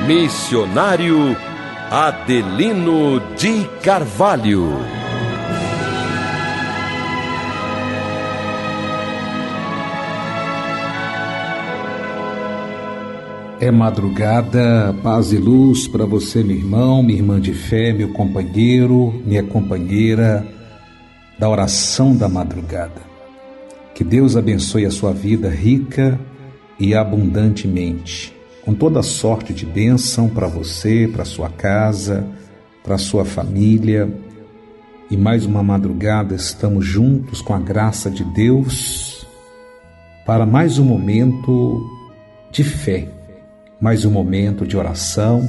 Missionário Adelino de Carvalho. É madrugada, paz e luz para você, meu irmão, minha irmã de fé, meu companheiro, minha companheira da oração da madrugada. Que Deus abençoe a sua vida rica e abundantemente, com toda sorte de bênção para você, para sua casa, para sua família. E mais uma madrugada estamos juntos com a graça de Deus para mais um momento de fé, mais um momento de oração,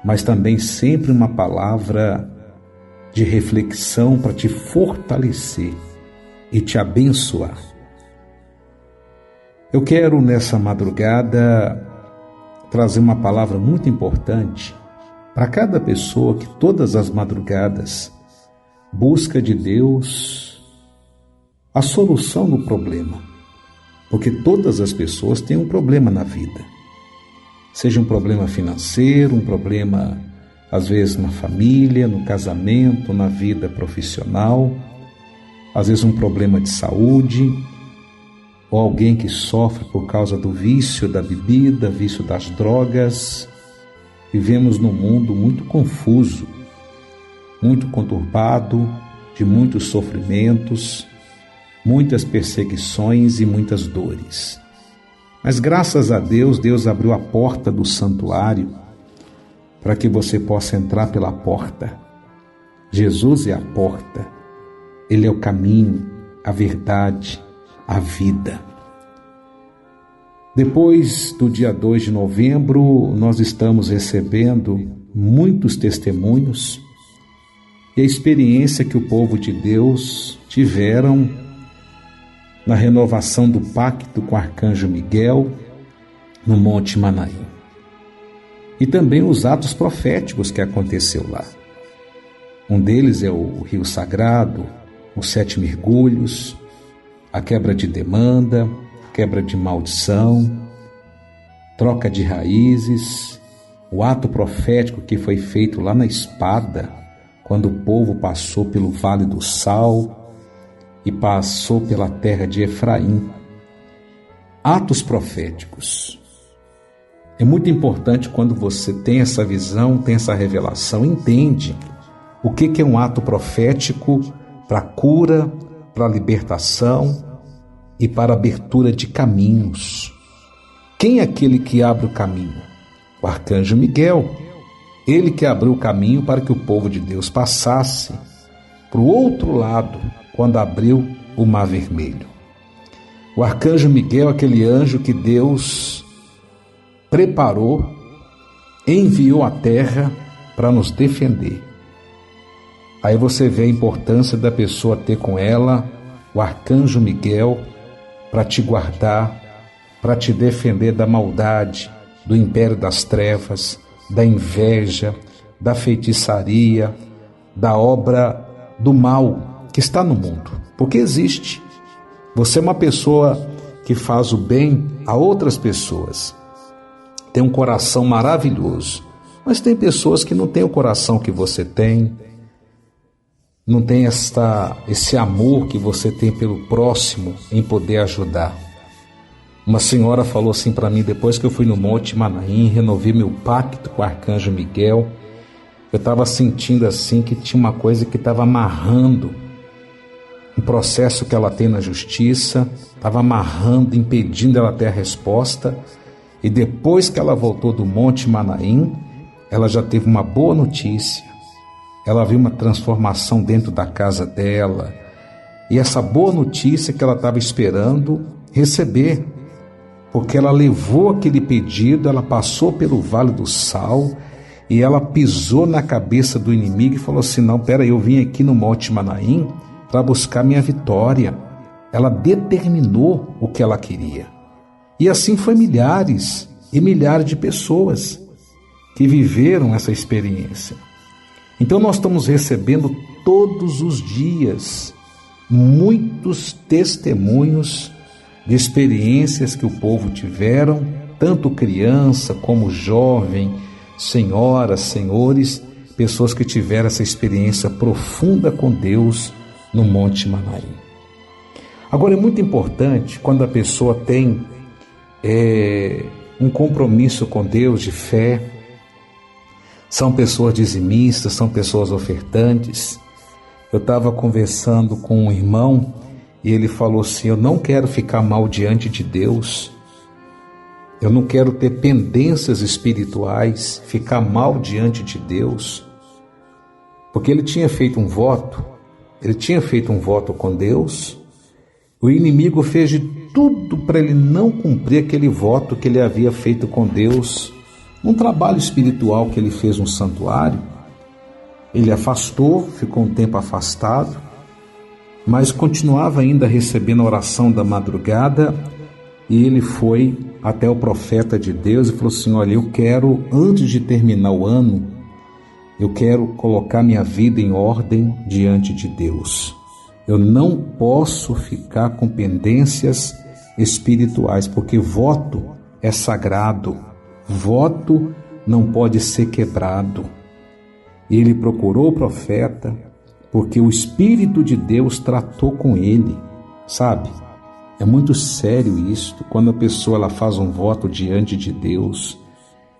mas também sempre uma palavra de reflexão para te fortalecer e te abençoar. Eu quero nessa madrugada trazer uma palavra muito importante para cada pessoa que todas as madrugadas busca de Deus a solução do problema, porque todas as pessoas têm um problema na vida. Seja um problema financeiro, um problema, às vezes, na família, no casamento, na vida profissional, às vezes um problema de saúde, ou alguém que sofre por causa do vício da bebida, vício das drogas. Vivemos num mundo muito confuso, muito conturbado, de muitos sofrimentos, muitas perseguições e muitas dores. Mas graças a Deus, Deus abriu a porta do santuário para que você possa entrar pela porta. Jesus é a porta, Ele é o caminho, a verdade, a vida. Depois do dia 2 de novembro, nós estamos recebendo muitos testemunhos e a experiência que o povo de Deus tiveram na renovação do pacto com o arcanjo Miguel, no Monte Manaim. E também os atos proféticos que aconteceu lá. Um deles é o rio sagrado, os 7 mergulhos, a quebra de demanda, quebra de maldição, troca de raízes, o ato profético que foi feito lá na espada, quando o povo passou pelo Vale do Sal e passou pela terra de Efraim. Atos proféticos. É muito importante quando você tem essa visão, tem essa revelação, entende o que é um ato profético para cura, para libertação e para abertura de caminhos. Quem é aquele que abre o caminho? O arcanjo Miguel. Ele que abriu o caminho para que o povo de Deus passasse para o outro lado, quando abriu o Mar Vermelho. O arcanjo Miguel, aquele anjo que Deus preparou, enviou à terra para nos defender. Aí você vê a importância da pessoa ter com ela o arcanjo Miguel para te guardar, para te defender da maldade, do império das trevas, da inveja, da feitiçaria, da obra do mal que está no mundo, porque existe. Você é uma pessoa que faz o bem a outras pessoas, tem um coração maravilhoso, mas tem pessoas que não têm o coração que você tem, não tem esse amor que você tem pelo próximo em poder ajudar. Uma senhora falou assim para mim, depois que eu fui no Monte Manaim, renovei meu pacto com o arcanjo Miguel, eu estava sentindo assim que tinha uma coisa que estava amarrando um processo que ela tem na justiça, estava amarrando, impedindo ela ter a resposta. E depois que ela voltou do Monte Manaim, ela já teve uma boa notícia. Ela viu uma transformação dentro da casa dela. E essa boa notícia que ela estava esperando receber, porque ela levou aquele pedido, ela passou pelo Vale do Sal e ela pisou na cabeça do inimigo e falou assim, não, peraí, eu vim aqui no Monte Manaim para buscar minha vitória. Ela determinou o que ela queria. E assim foi milhares e milhares de pessoas que viveram essa experiência. Então nós estamos recebendo todos os dias muitos testemunhos de experiências que o povo tiveram tanto criança como jovem, senhoras, senhores, pessoas que tiveram essa experiência profunda com Deus no Monte Manaim. Agora, é muito importante quando a pessoa tem um compromisso com Deus de fé, são pessoas dizimistas, são pessoas ofertantes. Eu estava conversando com um irmão e ele falou assim: eu não quero ficar mal diante de Deus, eu não quero ter pendências espirituais, ficar mal diante de Deus, porque ele tinha feito um voto com Deus, o inimigo fez de tudo para ele não cumprir aquele voto que ele havia feito com Deus, um trabalho espiritual que ele fez no santuário. Ele afastou, ficou um tempo afastado, mas continuava ainda recebendo a oração da madrugada, e ele foi até o profeta de Deus e falou assim: olha, eu quero, antes de terminar o ano, eu quero colocar minha vida em ordem diante de Deus. Eu não posso ficar com pendências espirituais, porque voto é sagrado, voto não pode ser quebrado. Ele procurou o profeta, porque o Espírito de Deus tratou com ele, sabe? É muito sério isto, quando a pessoa ela faz um voto diante de Deus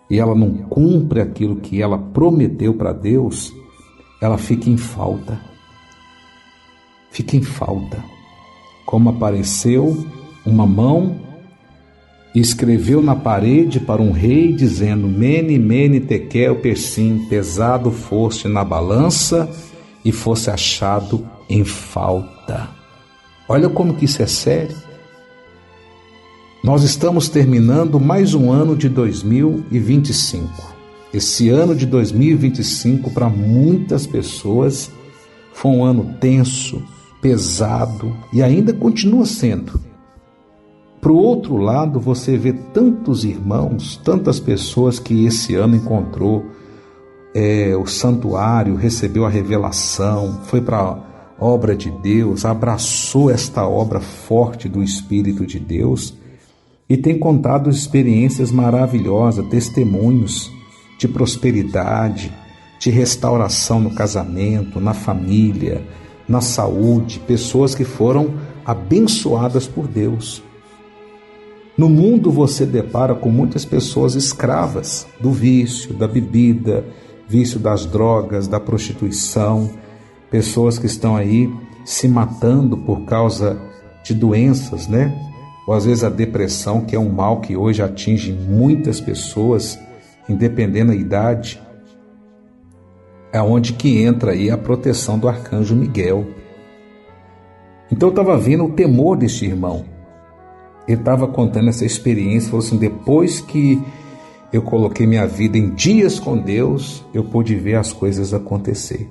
e ela não cumpre aquilo que ela prometeu para Deus, ela fica em falta. Fica em falta. Como apareceu uma mão e escreveu na parede para um rei, dizendo: Mene, mene, tekel, persim, pesado foste na balança e fosse achado em falta. Olha como que isso é sério. Nós estamos terminando mais um ano de 2025. Esse ano de 2025, para muitas pessoas, foi um ano tenso, pesado e ainda continua sendo. Para o outro lado, você vê tantos irmãos, tantas pessoas que esse ano encontrou o santuário, recebeu a revelação, foi para a obra de Deus, abraçou esta obra forte do Espírito de Deus e tem contado experiências maravilhosas, testemunhos de prosperidade, de restauração no casamento, na família, na saúde, pessoas que foram abençoadas por Deus. No mundo você depara com muitas pessoas escravas do vício, da bebida, vício das drogas, da prostituição, pessoas que estão aí se matando por causa de doenças, né? Ou às vezes a depressão, que é um mal que hoje atinge muitas pessoas, independente da idade, é onde que entra aí a proteção do arcanjo Miguel. Então eu estava vendo o temor deste irmão. Ele estava contando essa experiência, falou assim: depois que eu coloquei minha vida em dias com Deus, eu pude ver as coisas acontecer.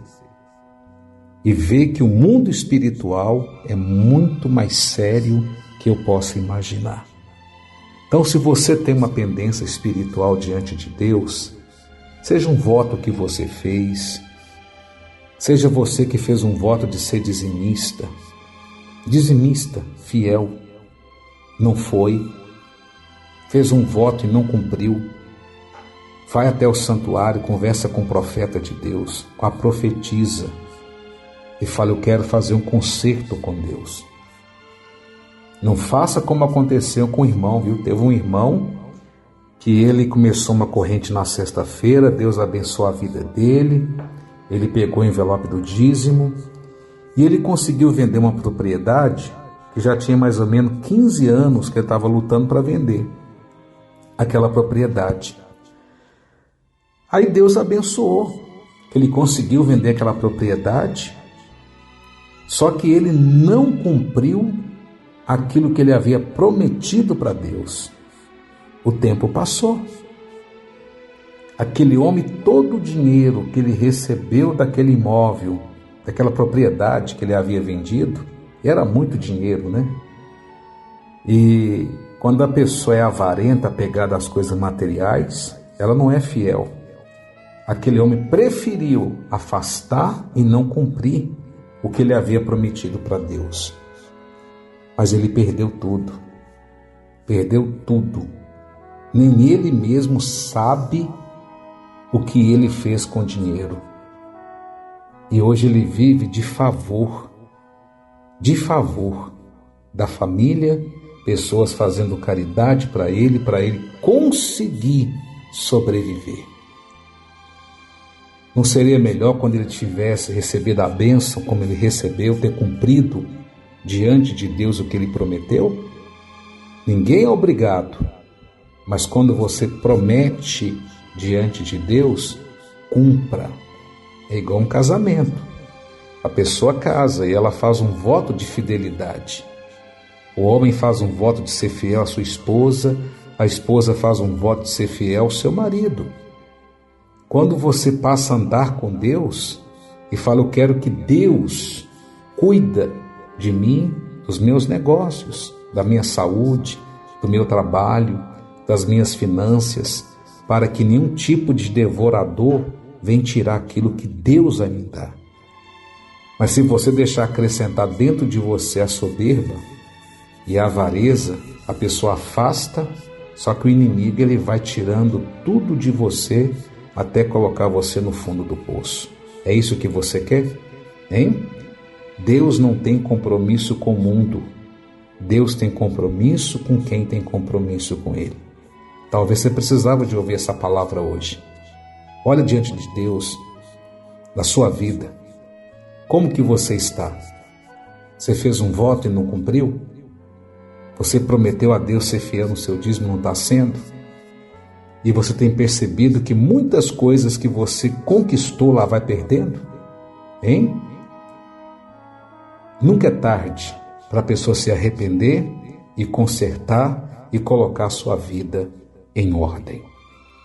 E ver que o mundo espiritual é muito mais sério que eu possa imaginar. Então, se você tem uma pendência espiritual diante de Deus, seja um voto que você fez, seja você que fez um voto de ser dizimista, fiel, não foi, fez um voto e não cumpriu, vai até o santuário, conversa com o profeta de Deus, com a profetisa, e fala: eu quero fazer um concerto com Deus. Não faça como aconteceu com o irmão, viu? Teve um irmão que ele começou uma corrente na sexta-feira, Deus abençoou a vida dele, ele pegou o envelope do dízimo e ele conseguiu vender uma propriedade que já tinha mais ou menos 15 anos que ele estava lutando para vender aquela propriedade. Aí Deus abençoou, ele conseguiu vender aquela propriedade, só que ele não cumpriu aquilo que ele havia prometido para Deus. O tempo passou. Aquele homem, todo o dinheiro que ele recebeu daquele imóvel, daquela propriedade que ele havia vendido, era muito dinheiro, né? E quando a pessoa é avarenta, apegada às coisas materiais, ela não é fiel. Aquele homem preferiu afastar e não cumprir o que ele havia prometido para Deus. Mas ele perdeu tudo. Perdeu tudo. nem ele mesmo sabe o que ele fez com o dinheiro. E hoje ele vive de favor da família, pessoas fazendo caridade para ele conseguir sobreviver. Não seria melhor quando ele tivesse recebido a bênção como ele recebeu, ter cumprido diante de Deus o que ele prometeu? Ninguém é obrigado, mas quando você promete diante de Deus, cumpra. É igual um casamento. A pessoa casa e ela faz um voto de fidelidade. O homem faz um voto de ser fiel à sua esposa, a esposa faz um voto de ser fiel ao seu marido. Quando você passa a andar com Deus e fala, eu quero que Deus cuida de mim, dos meus negócios, da minha saúde, do meu trabalho, das minhas finanças, para que nenhum tipo de devorador venha tirar aquilo que Deus vai me dar. Mas se você deixar acrescentar dentro de você a soberba e a avareza, a pessoa afasta, só que o inimigo ele vai tirando tudo de você até colocar você no fundo do poço. É isso que você quer? Hein? Deus não tem compromisso com o mundo. Deus tem compromisso com quem tem compromisso com Ele. Talvez você precisava de ouvir essa palavra hoje. Olha diante de Deus, na sua vida. Como que você está? Você fez um voto e não cumpriu? Você prometeu a Deus ser fiel no seu dízimo e não está sendo? E você tem percebido que muitas coisas que você conquistou lá vai perdendo? Hein? Nunca é tarde para a pessoa se arrepender e consertar e colocar a sua vida em ordem.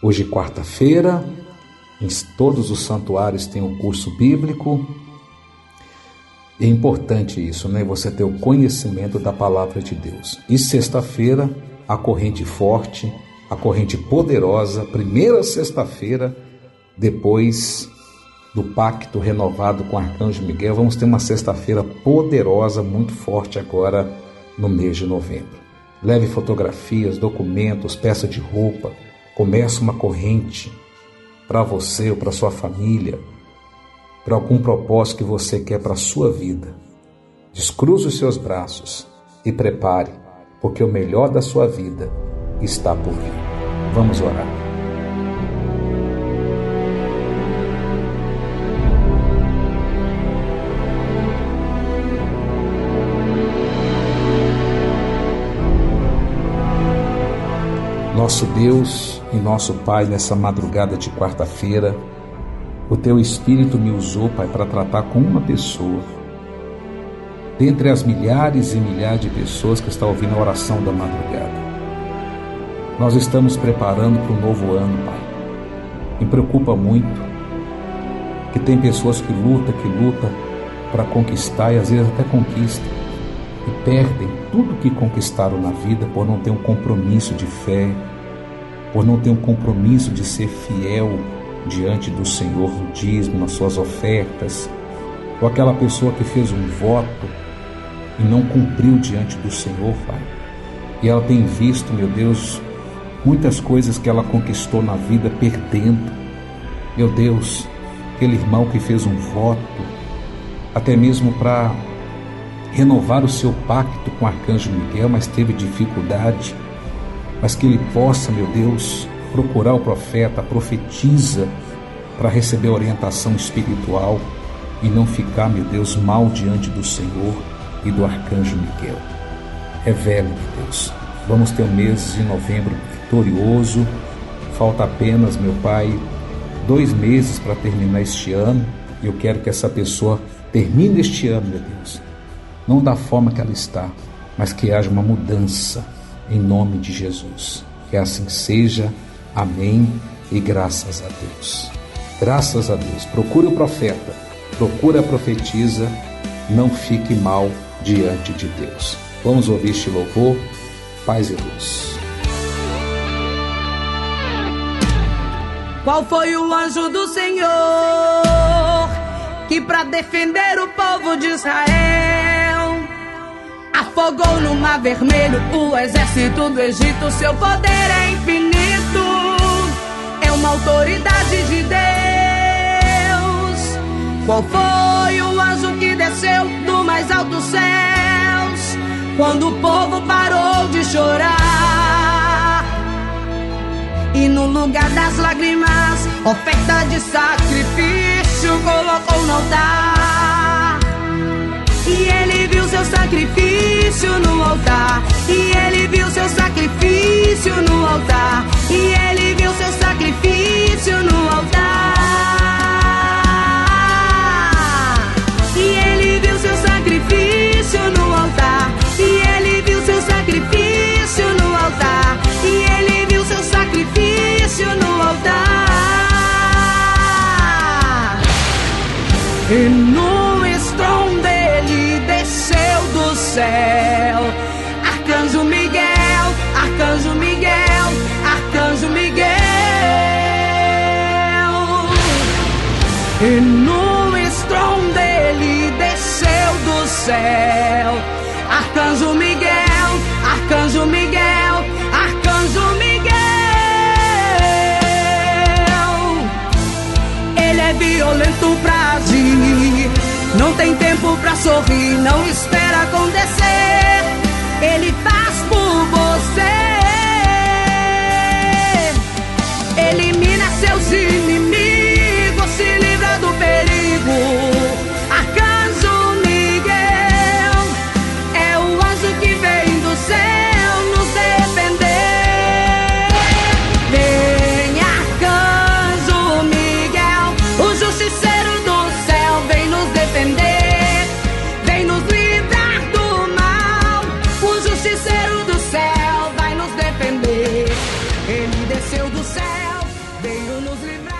Hoje, quarta-feira, em todos os santuários tem um curso bíblico. É importante isso, né? Você ter o conhecimento da palavra de Deus. E sexta-feira, a corrente forte, a corrente poderosa, primeira sexta-feira, depois do pacto renovado com o Arcanjo Miguel, vamos ter uma sexta-feira poderosa, muito forte agora no mês de novembro. Leve fotografias, documentos, peça de roupa, comece uma corrente para você ou para sua família, para algum propósito que você quer para a sua vida. Descruze os seus braços e prepare, porque o melhor da sua vida está por vir. Vamos orar. Nosso Deus e nosso Pai, nessa madrugada de quarta-feira, o Teu Espírito me usou, Pai, para tratar com uma pessoa. Dentre as milhares e milhares de pessoas que estão ouvindo a oração da madrugada. Nós estamos preparando para um novo ano, Pai. Me preocupa muito que tem pessoas que lutam para conquistar e às vezes até conquistam e perdem tudo que conquistaram na vida por não ter um compromisso de fé, por não ter um compromisso de ser fiel diante do Senhor no dízimo, nas suas ofertas, ou aquela pessoa que fez um voto e não cumpriu diante do Senhor, Pai. E ela tem visto, meu Deus, muitas coisas que ela conquistou na vida perdendo. Meu Deus, aquele irmão que fez um voto, até mesmo para renovar o seu pacto com o Arcanjo Miguel, mas teve dificuldade, mas que ele possa, meu Deus, procurar o profeta, a profetisa, para receber orientação espiritual e não ficar, meu Deus, mal diante do Senhor e do Arcanjo Miguel. Revela, meu Deus. Vamos ter um mês de novembro vitorioso. Falta apenas, meu Pai, 2 meses para terminar este ano. E eu quero que essa pessoa termine este ano, meu Deus. Não da forma que ela está, mas que haja uma mudança em nome de Jesus. Que assim seja. Amém e graças a Deus. Graças a Deus. Procure o profeta, procure a profetisa, não fique mal diante de Deus. Vamos ouvir este louvor. Paz e luz. Qual foi o anjo do Senhor que para defender o povo de Israel afogou no Mar Vermelho o exército do Egito? Seu poder é infinito. é uma autoridade de Deus. Qual foi o anjo que desceu do mais altos céus quando o povo parou de chorar? E no lugar das lágrimas, oferta de sacrifício colocou no altar. E ele viu seu sacrifício no altar. E ele viu seu sacrifício no altar. E ele viu seu sacrifício no altar. E ele viu seu sacrifício no altar. E ele viu seu sacrifício no altar. E ele viu seu sacrifício no altar. E no estrondo ele desceu do céu. Arcanjo Miguel, Arcanjo Miguel, Arcanjo Miguel. E no estrondo ele desceu do céu. Arcanjo Miguel, Arcanjo Miguel, Arcanjo Miguel. Ele é violento pra agir, não tem tempo pra sorrir, não espera acontecer. Ele faz por você. Elimina seus inimigos, se livra do perigo. Arcanjo Miguel é o anjo que vem do céu nos defender. Vem, Arcanjo Miguel, o justiceiro do céu, vem nos defender, vem nos livrar do mal. O justiceiro do céu vai nos defender. Ele desceu do céu, veio nos livrar.